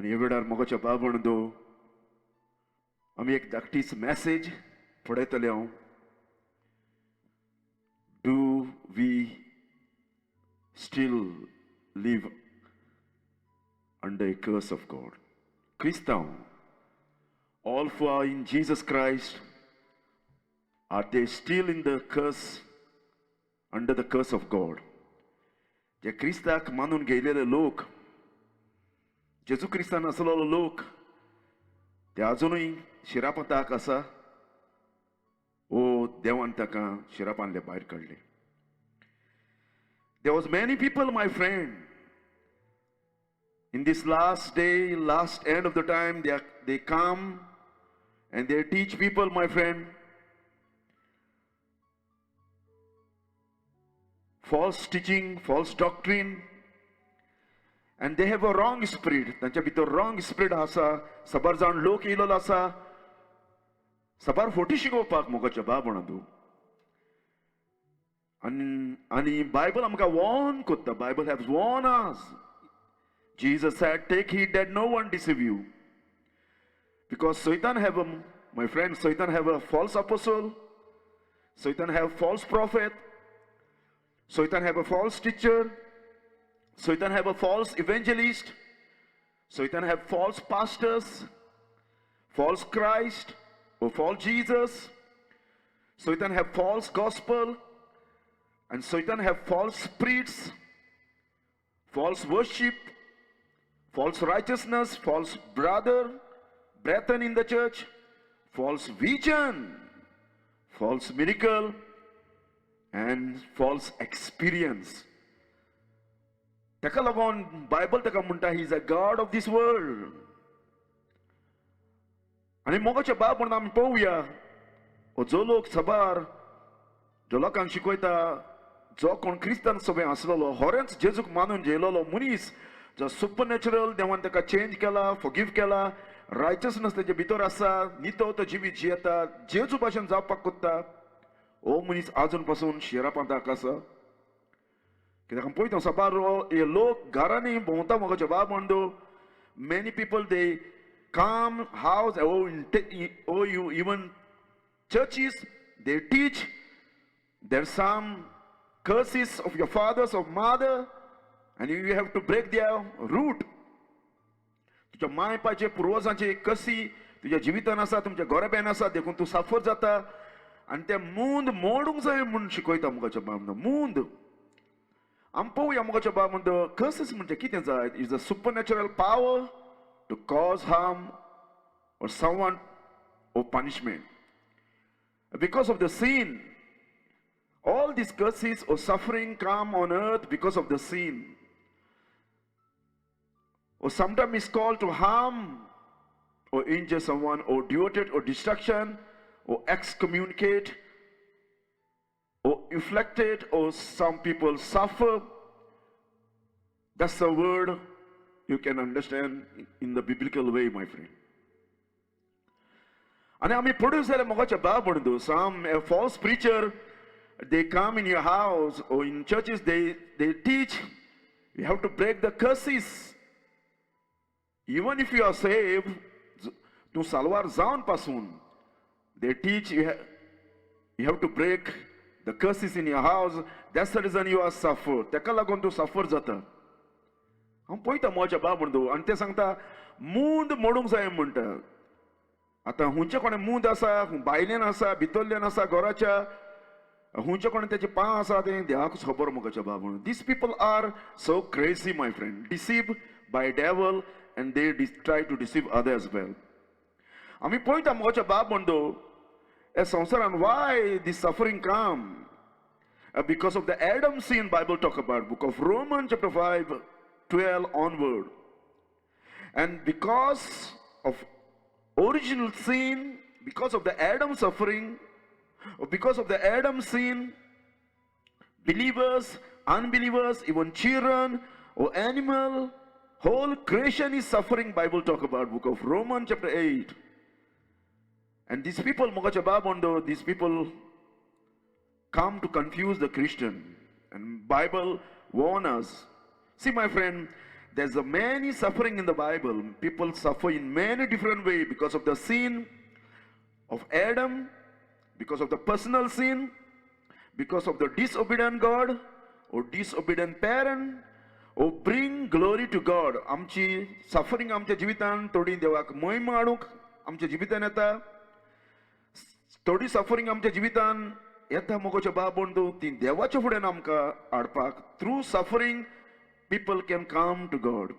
आनी ह्या वेळार मोगाच्या बाबणदो आमी एक धाकटीच मॅसेज पळयतले हांव. Do we still live under a curse of God? Christian, all who are in Jesus Christ, are they still in the curse, under the curse of God? जे क्रिस्ताक मानून गेलेले लोक, जेजू क्रिस्तान असलेलो लोक, ते अजूनही शिरापांताक आसा ओ देवान ताका शिरापांतले भायर काडले. There was many people, my friend, in this last day, last end of the time, they come and they teach people, my friend, false teaching, false doctrine, and they have a wrong spirit. तांच्या भितर wrong spirit आसा. सबार जाण लोक येयलो आसा सबार forty शिकोवपाक मोगाच्या बाबणदू. आनी बायबल आमकां वॉर्न कोत्ता. Bible has warn us. Jesus said, take heed that no one deceive you. Because Satan have my friend, Satan have a false apostle. Satan have false prophet. Satan have a false teacher. Satan have a false evangelist. Satan have false pastors, false Christ or false Jesus. Satan have false gospel. And Satan have false spirits, false worship, false righteousness, false brethren in the church, false vision, false miracle, and false experience. Taka lagon Bible taka munta, he is a God of this world. Ani mogaच्या बाब म्हणून आमी पळोवया जो लोक सबार जो लोकांक शिकयता, जो कोण क्रिस्तान सभे आसलेलो, होरेंच जेजूक मानून जेयलोलो मनीस, जो सुपरनॅचरल देवान ताका चेंज केला, फॉरगिव केला, रायचसनेस तेजे भितर आसा, नितो तो जिवीत जियेता, जेजू भाशेन जावपाक कोत्ता, ओ मनीस आजून पासून शिरापांताक आसा. कित्याक हांव पळयता सबार हे लोक घरांनी भोंवता मोगाच्या बाब म्हणदो. Many people they come house or you even churches, they teach there's some curses of your fathers or mother and you have to break their root. तुझ्या माय पाचे पूर्वजांचे कसी तुझ्या जिवितान आसा, तुमच्या गोरेबेन आसा, देखून तूं सफर जाता आनी ते मूंद मोडूंक जाय म्हणून शिकयता मोगाच्या बाब. मूंद आम पळोवया मोगाच्या बाब म्हणटा कर्सेस म्हणजे कितें जाय. Is a supernatural power to cause harm or someone or punishment. Because of the sin, all these curses or suffering come on earth because of the sin. Or sometimes it's called to harm or injure someone or devoted or destruction or excommunicate or inflicted or some people suffer. That's the word you can understand in the biblical way, my friend. And I mean, producer mogacha babandu, some a false preacher, they come in your house or in churches, they teach you have to break the curses. Even if you are saved, to salvar zaun pasun, they teach you have to break the curses in your house. That's the reason you are suffer. Teka lagun to suffer jata. हांव पळयता मोच्या बाब म्हणटो आनी ते सांगता मूंद मोडूंक जाय म्हणटा. आतां हुंचे कोणें मूंद आसा, बायलेन आसा, भितरल्यान आसा, घराच्या हुंचे कोणें तेचे पांय आसा तें देवाकूच खबर मोगाच्या बाब म्हणून. These people are so crazy, my friend, deceived by devil and they try to deceive others well. आमी पळयता मोगाच्या बाब म्हणटो हे संवसारान why these suffering come because of the Adam sin. Bible talk about book of Roman chapter 5:12 onward. And because of original sin, because of the Adam suffering, or because of the Adam sin, believers, unbelievers, even children or animal, whole creation is suffering. Bible talk about book of Romans chapter 8. And these people, mogacha babondo, these people come to confuse the Christian. And Bible warn us. See, my friend, there's a many suffering in the Bible. People suffer in many different ways because of the sin of Adam, because of the personal sin, because of the disobedient God or disobedient parent, or bring glory to God. आमची suffering आमच्या जिवितान थोडी देवाक महिमा हाडूंक आमच्या जिवितान येता. थोडी suffering आमच्या जिवितान येता मोगोच्या बाबंदू ती देवाच्या फुड्यान आमकां हाडपाक. Through suffering people can come to God.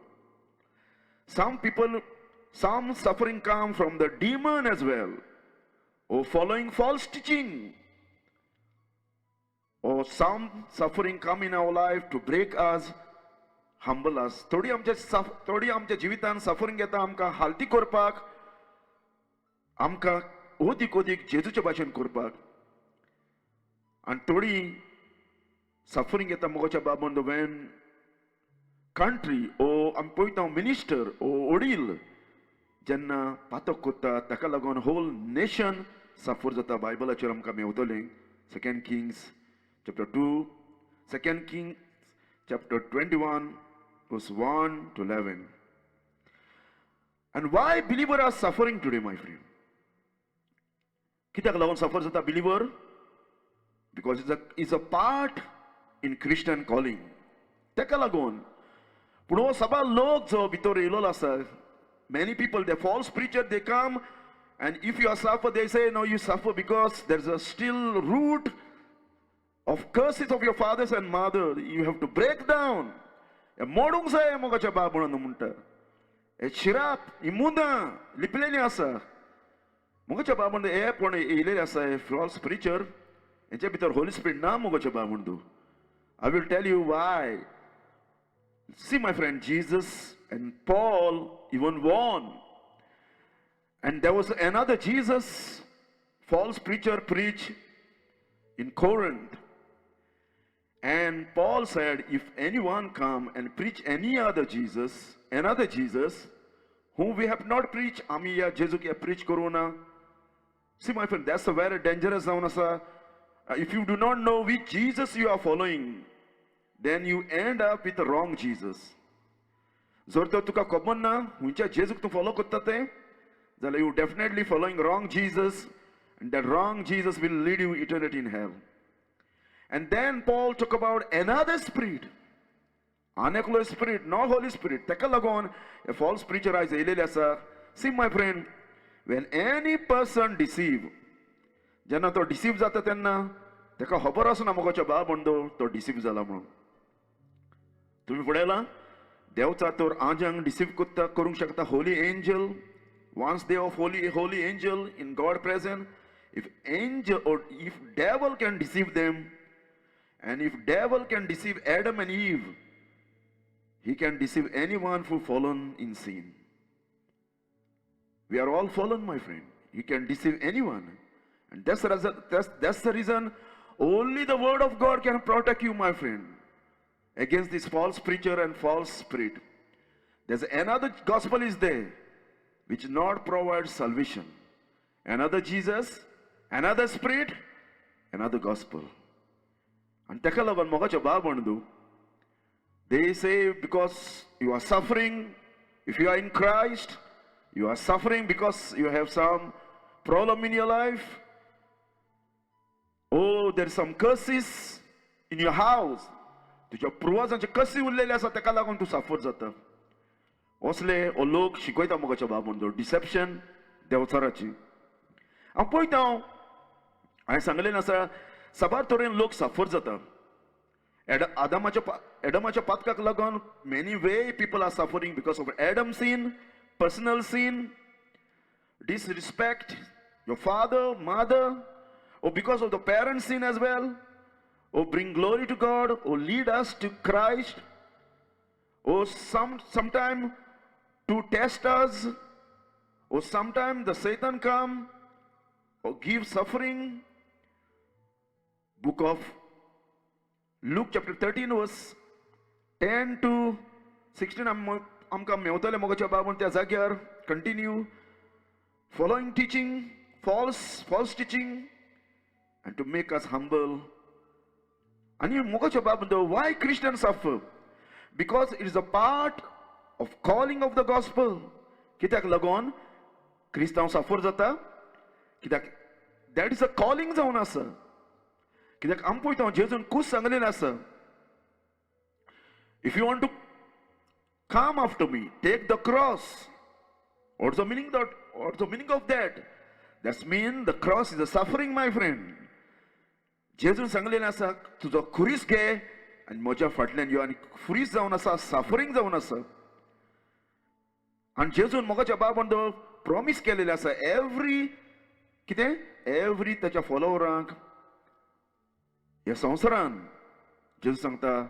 Some suffering come from the demon as well, or following false teaching, or some suffering come in our life to break us, humble us. थोडी आमच्या जिवितान suffering येता आमकां हालती करपाक, आमकां ओदीक ओदीक जेजूच्या भाशेन करपाक. आनी थोडी suffering येता मोगोच्या बाबंदू when country or आमी पळयता minister or वडील जेन्ना पातक कोत्ता ताका लागून whole nation suffer जाता. बायबलाचेर आमकां मेवतलें 2 Kings chapter 2, 2 Kings chapter 21 verse 1 to 11. And why believers are suffering today, my friend? कित्याक लागून suffer जाता believer? Because it's a part in Christian calling. ताका लागून पूण हो सगळो लोक जो भितर येयलो आसा, many people, the false preacher, they come and if you are suffer, they say no, you suffer because there's a still root of curses of your fathers and mother. You have to break down. मोडूंक जाय मोगाच्या बाबून म्हणटा. xirap इमुदा लिपलेली आसा. मोगाच्या बाबून हे पण येयलेले आसा false preacher. हेच्या भितर Holy Spirit ना मोगाच्या बाबून. I will tell you why. See, my friend, Jesus and Paul even warned. And there was another Jesus, false preacher, preached in Corinth. And Paul said, if anyone come and preach any other Jesus, whom we have not preached, आमी या जेजूक या preach करूं ना. See, my friend, that's a very dangerous zone. If you do not know which Jesus you are following, then you end up with the wrong Jesus. जर तर तुका खबर ना हुंच्या जेजूक तूं फॉलो करता तें, जाल्यार you definitely following wrong Jesus, and that wrong Jesus will lead you eternity in hell. And then Paul talk about another spirit, another spirit, not Holy Spirit. ताका लागून a false preacher आयज येयलेले आसा. See, my friend, when any person deceive, जेन्ना तो deceive जाता तेन्ना ताका खबर आसना मोगाच्या बाबंदो तो deceive जाला म्हणून. तुम्ही पळयलां देवचा तर आंजांक deceive करूंक शकता. holy angel, once they of holy angel in God present, if angel or if devil can deceive them, and if devil can deceive Adam and Eve, he can deceive anyone who fallen in sin. We are all fallen, my friend. He can deceive anyone, and that's the reason only the word of God can protect you, my friend, against this false preacher and false spirit. There's another gospel is there which not provides salvation. Another Jesus, another spirit, another gospel. And ताका लागून मोगाच्या बाबंदू, they say because you are suffering, if you are in Christ, you are suffering because you have some problem in your life. Oh, there are some curses in your house. तुझ्या पुर्वजांचे कसे उरलेले आसा ताका लागून तूं सफर जाता. असले हो लोक शिकयता मोगाच्या बाबंदो डिसेप्शन देवचाराची. हांव पळयता हांवें सांगलेलें आसा सबार तरेन लोक सफर जाता. एडमाच्या पातकाक लागून many way people are suffering because of Adam's sin, personal sin, disrespect your father, mother, or because of the parents' sin as well, or bring glory to God, or lead us to Christ, or sometime to test us, or sometime the Satan come or give suffering. Book of Luke chapter 13 verse 10 to 16 आमकां मेवतले मोगाच्या बाबून त्या जाग्यार continue following teaching, false teaching, and to make us humble. And you mogacha babando, why Christians suffer? Because it is a part of calling of the gospel. कित्याक लागोन क्रिस्तांव सफर जाता कित्याक that is a calling जावन आसा. कित्याक आमी पळयता जेजून खूब सांगलेलें आसा, if you want to come after me, take the cross. What's the meaning of that? That means the cross is a suffering, my friend. जेजून सांगलेलें आसा तुजो खुरीस घे आनी म्हज्या फाटल्यान यो, आनी खुरीस जावन आसा, सफरींग जावन आसा. आनी जेजून मोगाच्या बाबंदो प्रॉमिस केलेलें आसा, एवरी ताच्या फॉलोवरांक ह्या संवसारान जेजू सांगता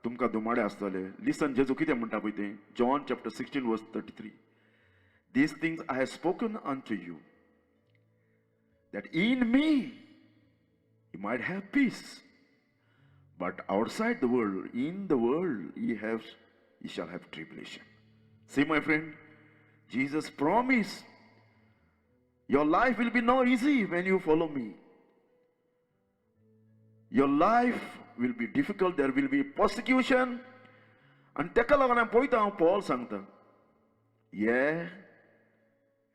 तुमकां दुमाडे आसतले. लिसन जेजू कितें म्हणटा पळय तें, John chapter 16 verse 33. These things I have spoken unto you, that in me you might have peace. But outside the world, in the world, ye shall have tribulation. See, my friend, Jesus promised, your life will be not easy when you follow me. Your life will be difficult, there will be persecution. And taka लागून हांव पळयता Paul सांगता, yeah,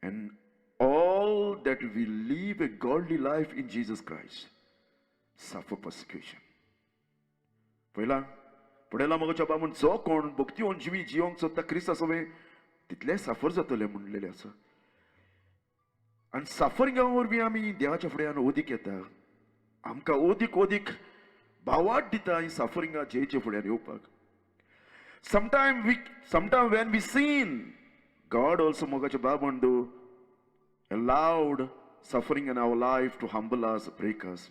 and all that will live a godly life in Jesus Christ suffer persecution. पळयला मोगाच्या बाबून जो कोण भक्तीवन जिवंक सोदता क्रिस्त आसोवे तितले सफर जातले म्हणलेले आसा. आनी सफरिंगा वरवीं आमी देवाच्या फुड्यान ओदीक येता, आमकां ओदीक भावाट दिता ही सफरिंगा जेचे फुड्यान येवपाक. Sometimes when we sin, God also mogacha babando allowed suffering in our life to humble us, break us.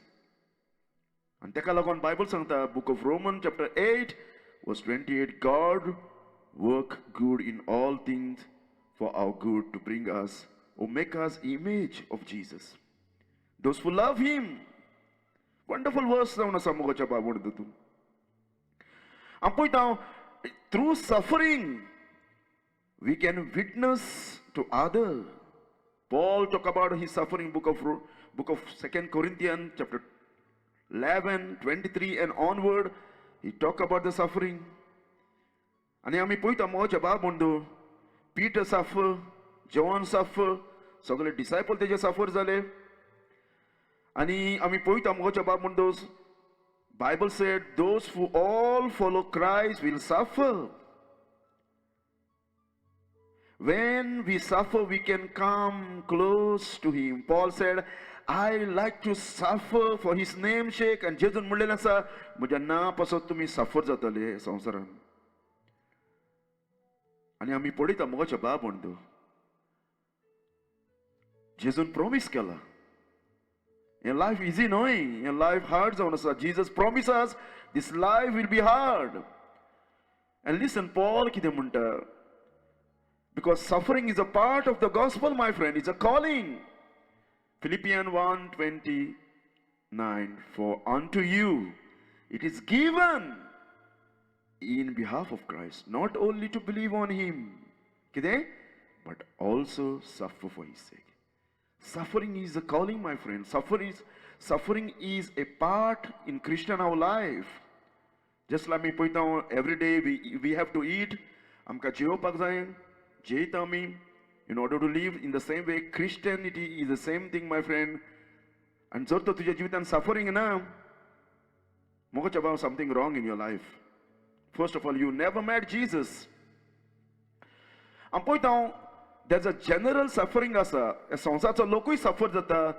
And teka lagon Bible sangta book of Romans chapter 8 verse 28, God work good in all things for our good to bring us or make us image of Jesus. Those who love him. Wonderful verse na sa mogacha babando tu. Ang point now, through suffering we can witness to others. Paul talk about his suffering, book of 2 Corinthians chapter 11, 23 and onward. He talk about the suffering. आणि आम्ही पळयता मोगाच्या बाबंदो Peter suffer, John suffer, सगळे disciple तेजे सफर जाले. आणि आम्ही पळयता मोगाच्या बाबंदो Bible said those who all follow Christ will suffer. When we suffer, we can come close to him. Paul said, I like to suffer for his name's sake. And Jesus म्हणलेलें आसा, म्हज्या ना पासत तुम्ही सफर जातले संवसारान. आणि आम्ही पळयता मोगाच्या बाबंदो जेजून प्रॉमिस केला. In life easy knowing, in life hard जावन आसा. Jesus promised us this life will be hard. And listen, Paul कितें म्हणटा, because suffering is a part of the gospel, my friend. It's a calling. Philippians 1:29, for unto you it is given in behalf of Christ, not only to believe on him, but also suffer for his sake. Suffering is a calling, my friend. Suffering is a part in Christian our life. Just like me point out, every day we have to eat. Amka jeopak zayen. Jeitami, in order to live in the same way, Christianity is the same thing, my friend. And so to तुझ्या जीवितान suffering na, mogacha about something wrong in your life. First of all, you never met Jesus. And point out, there's a general suffering asa. संसारचो लोकूय सफर जाता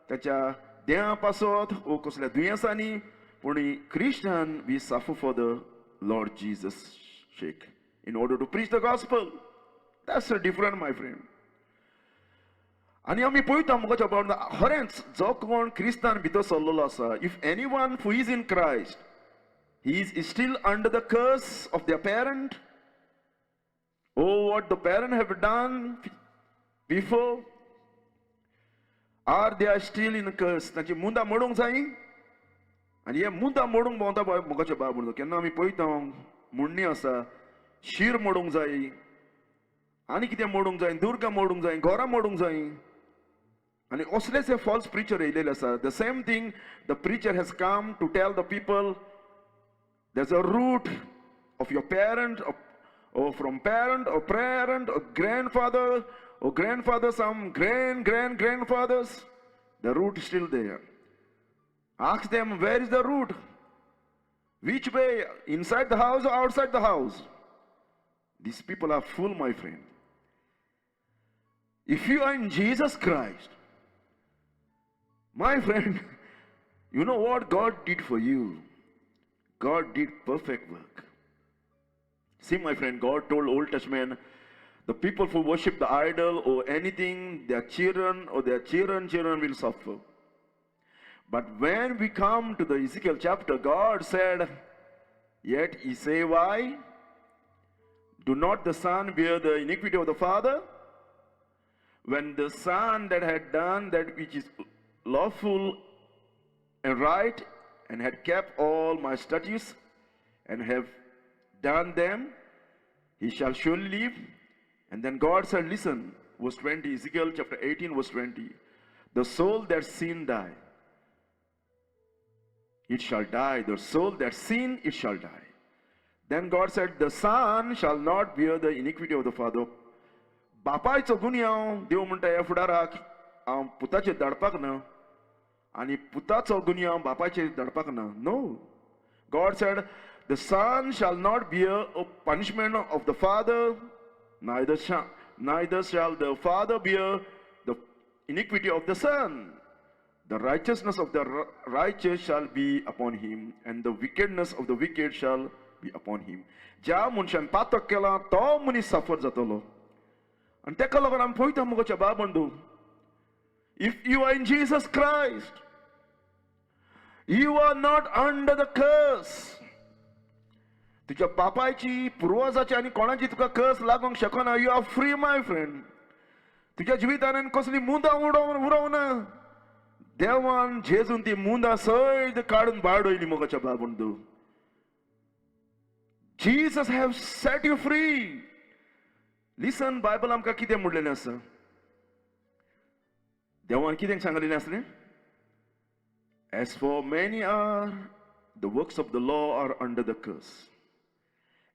त्याच्या देहा पासत ओ कसल्या दुयेंसांनी, पूण Christian we suffer for the Lord Jesus' sake in order to preach the gospel. That's a different, my friend. आणि आम्ही पळयता मोगाच्या बाबतींत खरेंच जो कोण क्रिस्तान भितर सरलेलो आसा, if anyone who is in Christ, he is still under the curse of their parent. Oh, what the parent have done before, or they are still in the curse. तांची मुंदा मोडूंक जाय. आनी हे मुंदा मोडूंक भोंवता पळय मोगाच्या बाबतींत केन्ना आमी पळयता मुण्णी आसा, शीर मोडूंक जाय, आनी कितें मोडूंक जाय, दुर्गा मोडूंक जाय, घरां मोडूंक जाय. आनी असलेच हे फॉल्स प्रिचर येयलेले आसा. The same thing the preacher has come to tell the people, there's a root of your parent, or from parent, or grandfather, or grandfather, some grandfathers. The root is still there. Ask them, where is the root? Which way? Inside the house or outside the house? These people are full, my friend. If you are in Jesus Christ, my friend, you know what God did for you? God did perfect work. See, my friend, God told Old Testament, the people who worship the idol or anything, their children or their children will suffer. But when we come to the Ezekiel chapter, God said, yet ye say, why? Do not the son bear the iniquity of the father? When the son that had done that which is lawful and right, and had kept all my statutes, and have done them, he shall surely live. And then God said, listen, verse 20, Ezekiel chapter 18, verse 20. The soul that sin die, it shall die. The soul that sin, it shall die. Then God said, the son shall not bear the iniquity of the father. बापायचो गुन्यांव देव म्हणटा ह्या फुडाराक हांव पुताचेर धाडपाक ना आनी पुताचो गुन्यांव बापाचेर धाडपाक ना. No. God said, the son shall not bear a punishment of the father, neither shall the father bear the iniquity of the son. The righteousness of the righteous shall be upon him, and the wickedness of the wicked shall be upon him. ज्या मनशान पातक केला तो मनीस सफर जातलो. And take a look at Babandu. If you are in Jesus Christ, you are not under the curse. तुझ्या पापायची पूर्वजाची आणि कोणाची तुका कर्स लागोंक शकना. You are free, my friend. तुझ्या जिवितान कसली मुंदा उडोवना. देवान जेजून ती मुंदा सैद काढून बाडोयली मोगाच्या बाबंदू. Jesus have set you free. Listen, Bible आमकां कितें म्हणलेलें आसा? देवान कितें सांगलेलें आसलें? As for many are the works of the law are under the curse.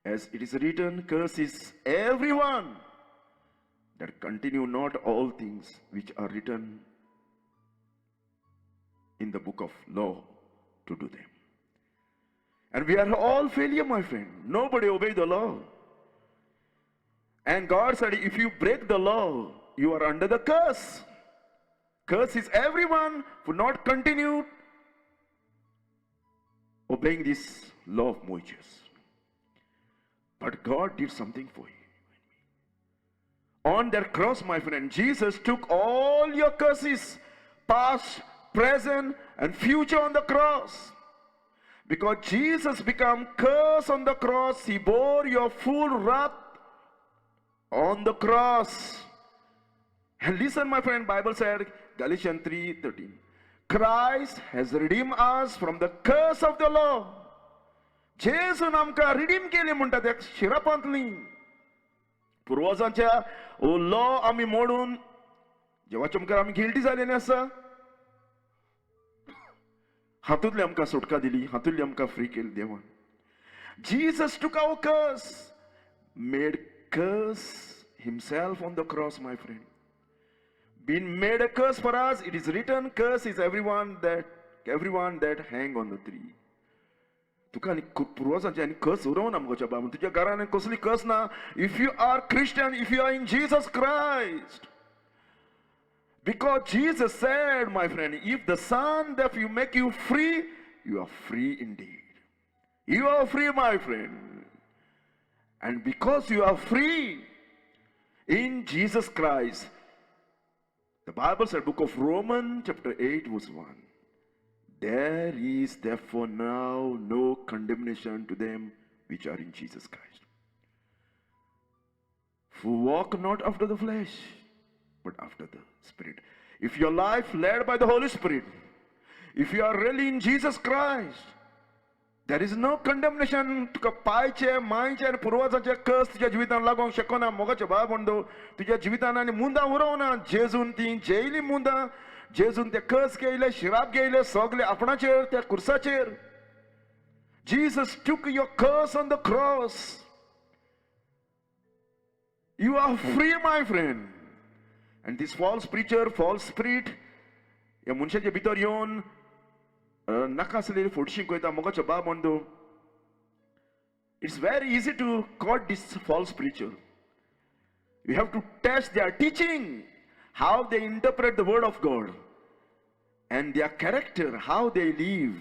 As it is written, curse is everyone that continue not all things which are written in the book of law to do them. And we are all failure, my friend. Nobody obey the law. And God said, if you break the law, you are under the curse. Curse is everyone who not continue obeying this law of Moses. But God did something for you. On that cross, my friend, Jesus took all your curses, past, present, and future on the cross. Because Jesus became cursed on the cross, he bore your full wrath on the cross. And listen, my friend, Bible said, Galatians 3:13, Christ has redeemed us from the curse of the law. जेसून आमकां redeem केली म्हणटा त्या शिरापांतली. पुर्वजांच्या law आमी मोडून जेवाच्या मुखार आमी guilty जालेले आसा. हातूंतली आमकां सुटका दिली, हातूंतली आमकां फ्री केली देवान. Jesus took our curse, made curse himself on the cross, my friend. Been made a curse for us. It is written, curse is everyone that hang on the tree. तुका आनी पुर्वजांचे आनी कर्स उरोवना मुगोच्या बाबा. तुज्या घरान कसली कर्स ना. If you are Christian, if you are in Jesus Christ, because Jesus said, my friend, if the Son that you make you free, you are free indeed. You are free, my friend. And because you are free in Jesus Christ, the Bible said, book of Romans chapter 8 verse 1. There is therefore now no condemnation to them which are in Jesus Christ, who walk not after the flesh, but after the Spirit. If your life led by the Holy Spirit, if you are really in Jesus Christ, there is no condemnation. तुका पायचे मायचे आनी पुर्वजांचे कर्स तुज्या जिवितान लागोंक शकना मोगाचे बाब म्हणतो. तुज्या जिवितान आनी मुंदा उरोवना. जेजून ती जेयली मुंदा. जेजून ते कर्स घेयले, शिराप घेयले, सगळे आपणाचेर त्या कुर्साचेर. Jesus took your curse on the cross. You are free, my friend. And this false preacher, false spirit, या मनशाच्या भितर येवन नाका आसलेली फोडशी कोयता मोगाच्या बा म्हणतो. It's very easy to caught this false preacher. You have to test their teaching, how they interpret the word of God, and their character, how they live.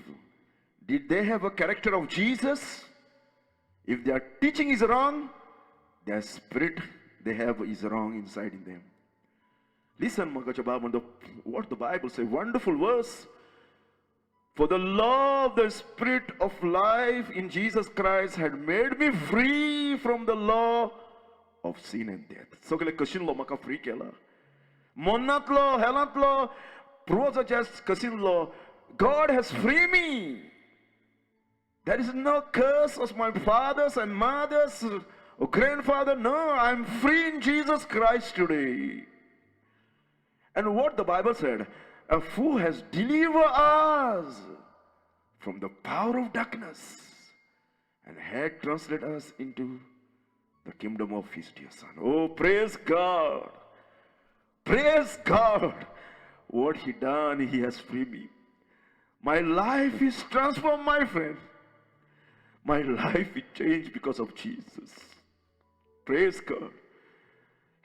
Did they have a character of Jesus? If their teaching is wrong, their spirit they have is wrong inside in them. Listen, what the Bible says, wonderful verse. For the law of the Spirit of life in Jesus Christ had made me free from the law of sin and death. So kashin lo maka free kela. Monatlo, helatlo, prozajas kashin lo. God has freed me. There is no curse of my fathers and mothers or grandfather. No, I am free in Jesus Christ today. And what the Bible said, who has delivered us from the power of darkness and had translated us into the kingdom of his dear Son. Oh, praise God. Praise God. What he done, he has freed me. My life is transformed, my friend. My life is changed because of Jesus. Praise God.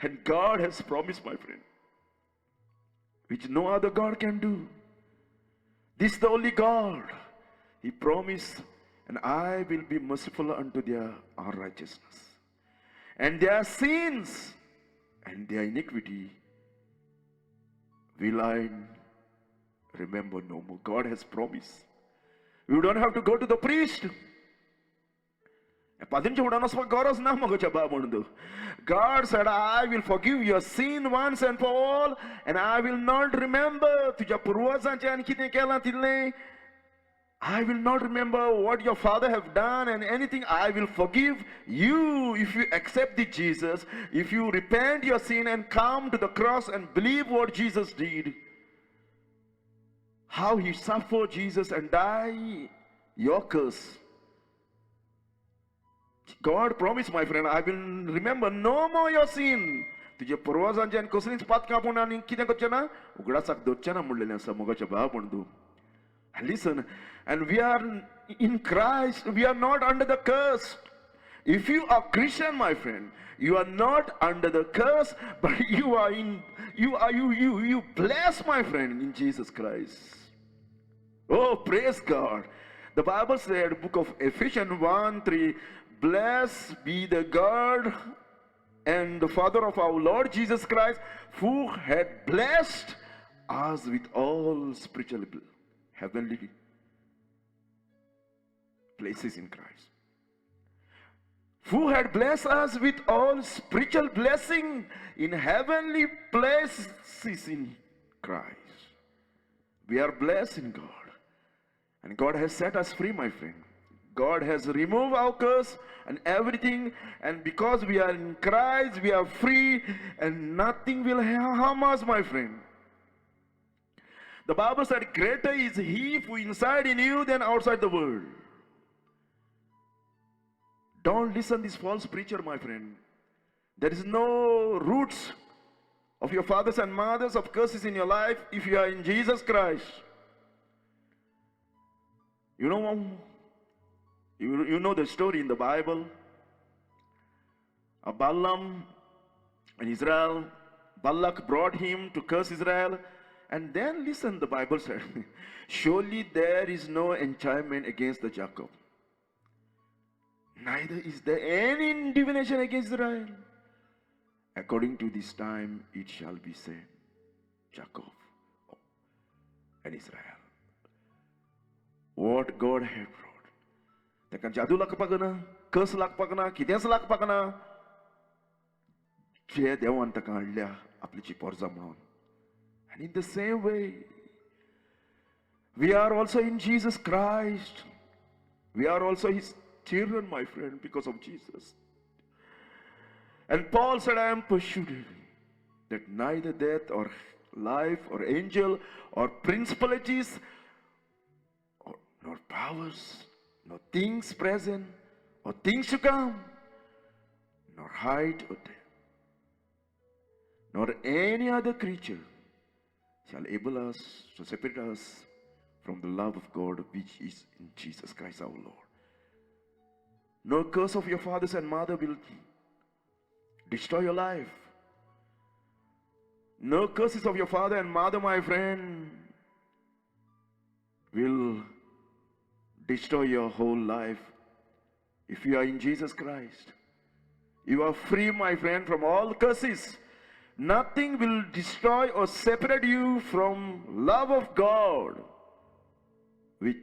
And God has promised, my friend, which no other God can do. This is the only God. He promised, and I will be merciful unto their unrighteousness. And their sins and their iniquity will I remember no more. God has promised. You don't have to go to the priest. God said, I will forgive your sin once and for all, and I will not remember. I will not remember what your father have done and anything. I will forgive you if you accept the Jesus, if you repent your sin and come to the cross and believe what Jesus did. How he suffered, Jesus, and died your curse. God promised, my friend, I will remember no more your sin. तुझे पूर्वजांचे आणि कसलीच पात कापून आणि कितें करचें ना उगडासाक दवरचें ना म्हणलेलें आसा मोगाच्या भाव म्हणून. And listen, and we are in Christ, we are not under the curse. If you are Christian, my friend, you are not under the curse, but you blessed, my friend, in Jesus Christ. Oh, praise God. The Bible said, book of Ephesians 1:3, blessed be the God and the Father of our Lord Jesus Christ, who had blessed us with all spiritual heavenly places in Christ. Who had blessed us with all spiritual blessing in heavenly places in Christ. We are blessed in God. And God has set us free, my friend. God has removed our curse and everything, and because we are in Christ, we are free, and nothing will harm us, my friend. The Bible said, greater is he who is inside in you than outside the world. Don't listen to this false preacher, my friend. There is no roots of your fathers and mothers of curses in your life if you are in Jesus Christ. You know the story in the Bible. Balaam and Israel, Balak brought him to curse Israel. And then listen, the Bible said, surely there is no enchantment against the Jacob. Neither is there any divination against Israel. According to this time, it shall be said, Jacob and Israel. What God had brought. Taka jadu lakpagana, curse lakpagana, kides lakpagana. Je dewan taka alya aplichi porza mnon. And in the same way, we are also in Jesus Christ. We are also his children, my friend, because of Jesus. And Paul said, I am persuaded that neither death or life or angel or principalities nor powers, nor things present or things to come, nor height or depth, nor any other creature shall able us to separate us from the love of God which is in Jesus Christ our Lord. No curse of your fathers and mother will destroy your life. No curses of your father and mother, my friend, will destroy your whole life. If you are in Jesus Christ, you are free, my friend, from all curses. Nothing will destroy or separate you from love of God which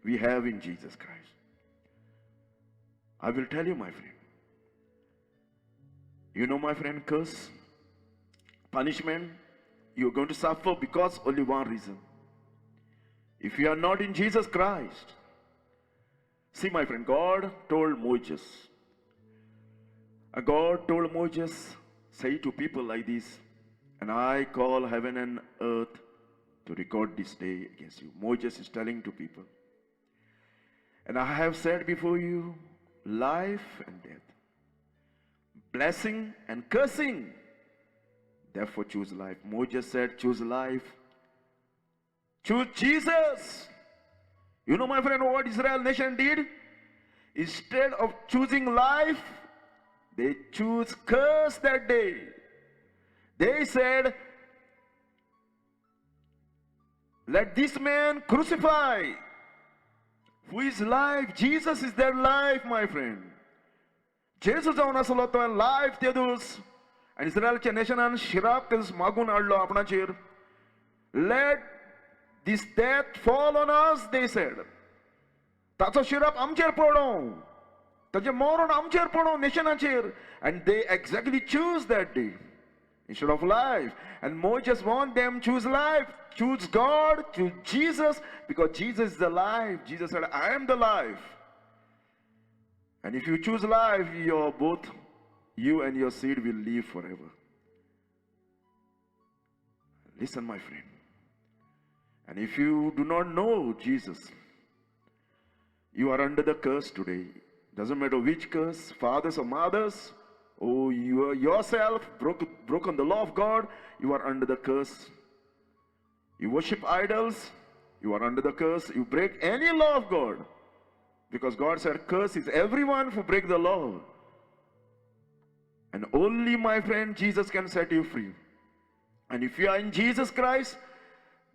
we have in Jesus Christ. I will tell you, my friend. You know, my friend, curse, punishment, you are going to suffer because only one reason. If you are not in Jesus Christ, see, my friend, God told Moses, say to people like this, and I call heaven and earth to record this day against you. Moses is telling to people, and I have said before you life and death, blessing and cursing. Therefore choose life. Moses said, choose life. Choose Jesus. You know, my friend, what Israel nation did? Instead of choosing life, they choose curse that day. They said, let this man crucify. Who is life? Jesus is their life, my friend. Jesus जाऊन असं होतं life ते दिवस आणि इस्रायलच्या नेशनान xirap तेच मागून हाडलो आपणाचेर. Let this death fall on us, they said. ताचो xirap आमचेर पडो. ताचे मरण आमचेर पडो नेशनाचेर. And they exactly choose that day instead of life. And Moses want them choose life, choose God, choose Jesus, because Jesus is the life. Jesus said, I am the life. And if you choose life, both you and your seed will live forever. Listen, my friend. And if you do not know Jesus, you are under the curse today. Doesn't matter which curse, fathers or mothers, or you are yourself broken the law of God, you are under the curse. You worship idols, you are under the curse. You break any law of God, because God said curse is everyone who break the law. And only, my friend, Jesus can set you free. And if you are in Jesus Christ,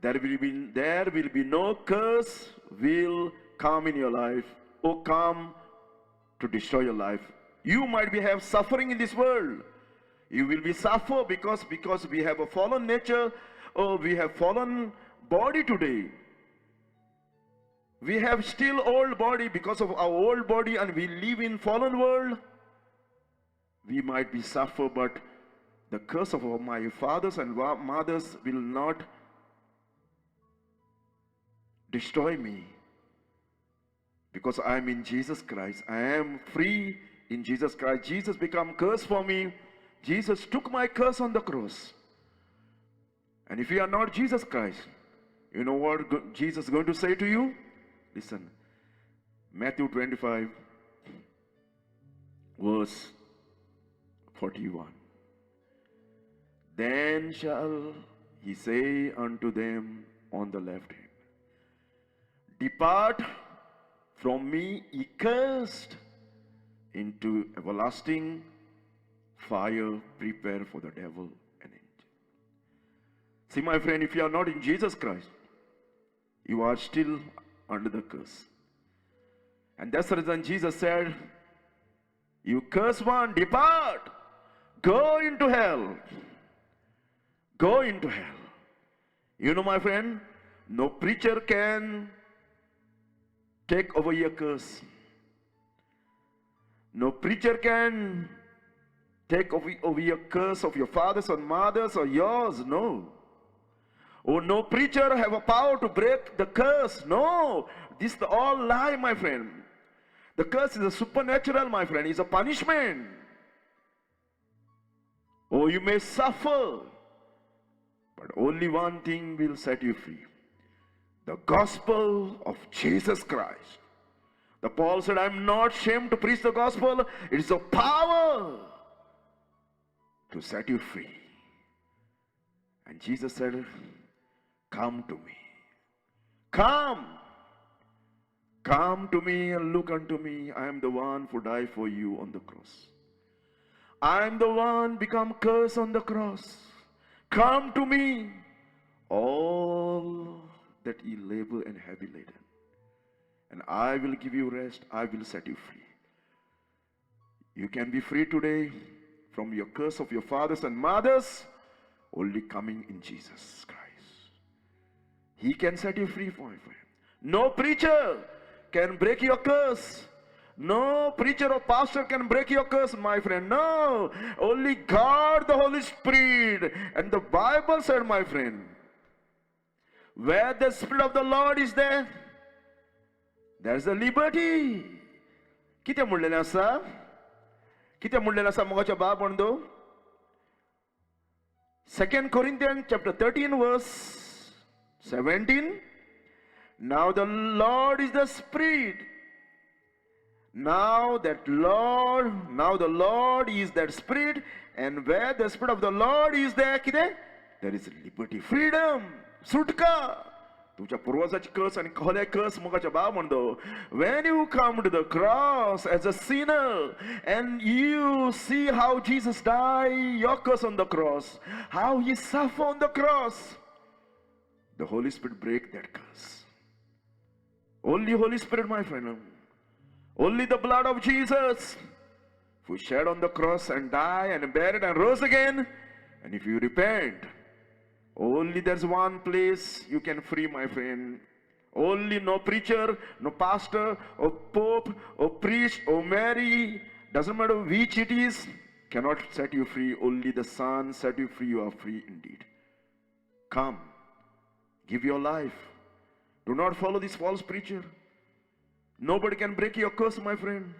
there will be no curse will come in your life or come to destroy your life. You might have suffering in this world. You will be suffer because we have a fallen nature, or we have fallen body today. We have still old body because of our old body, and we live in fallen world. We might be suffer, but the curse of my fathers and mothers will not destroy me, because I am in Jesus Christ. I am free in Jesus Christ. Jesus became curse for me. Jesus took my curse on the cross. And if you are not Jesus Christ, you know what Jesus is going to say to you? Listen, Matthew 25, verse 41. Then shall he say unto them on the left hand, depart from me, ye cursed, into everlasting fire prepared for the devil and angel. See, my friend, if you are not in Jesus Christ, you are still under the curse. And that's the reason Jesus said, you curse one, depart, go into hell. Go into hell. You know, my friend, no preacher can take over your curse. No preacher can take over your curse of your fathers or mothers or yours. No. Oh, no preacher have a power to break the curse. No. This is all lie, my friend. The curse is a supernatural, my friend. It's a punishment. Oh, you may suffer, but only one thing will set you free. The gospel of Jesus Christ. The Paul said, I'm not ashamed to preach the gospel. It is a power to set you free. And Jesus said, come to me. Come. Come to me and look unto me. I am the one who died for you on the cross. I am the one become curse on the cross. Come to me, all that ye labor and heavy laden, and I will give you rest. I will set you free. You can be free today from your curse of your fathers and mothers, only coming in Jesus Christ. He can set you free, my friend. No preacher can break your curse. No preacher or pastor can break your curse, my friend. No, only God, the Holy Spirit. And the Bible said, my friend, where the Spirit of the Lord is there, there's a liberty. किती म्हणलेलें आसा? किती म्हणलेलें आसा मोगाच्या बाब म्हणदो? 2 Corinthians chapter 13 verse 17. Now the Lord is the Spirit. Now the Lord is that Spirit, and where the Spirit of the Lord is there is liberty, freedom, sutka. तुमच्या पूर्वजाची curse आणि खोल्या curse मोगाच्या बाब म्हणदो. When you come to the cross as a sinner and you see how Jesus died, your curse on the cross, how he suffered on the cross, the Holy Spirit break that curse. Only Holy Spirit, my friend. Only the blood of Jesus, who shed on the cross and died and buried and rose again. And if you repent, only there's one place you can free, my friend. Only no preacher, no pastor, or pope, or priest, or Mary, doesn't matter which it is, cannot set you free. Only the Son set you free. You are free indeed. Come, give your life. Do not follow this false preacher. Nobody can break your curse, my friend.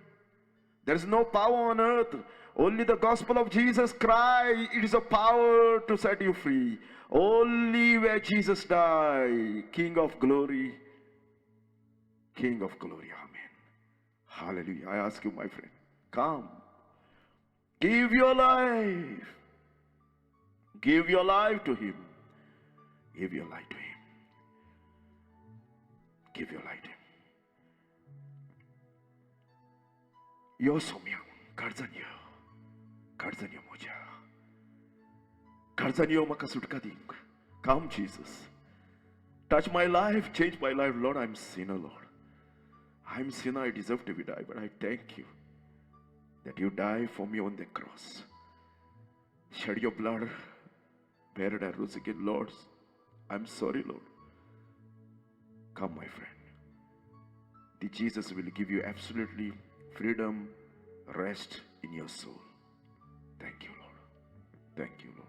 There is no power on earth. Only the gospel of Jesus Christ, it is a power to set you free. Only where Jesus died, King of glory. King of glory, amen. Hallelujah. I ask you, my friend, come. Give your life. Give your life to him. Give your life to him. Give your life to him. Yo somyang, karjanyo moja. Karjanyo maka sutka ding. Come, Jesus. Touch my life, change my life. Lord, I'm sinner, Lord. I'm sinner, I deserve to be died, but I thank you that you died for me on the cross. Shed your blood, buried and rose again, Lord. I'm sorry, Lord. Come, my friend. The Jesus will give you absolutely freedom, rest in your soul. Thank you, Lord. Thank you, Lord.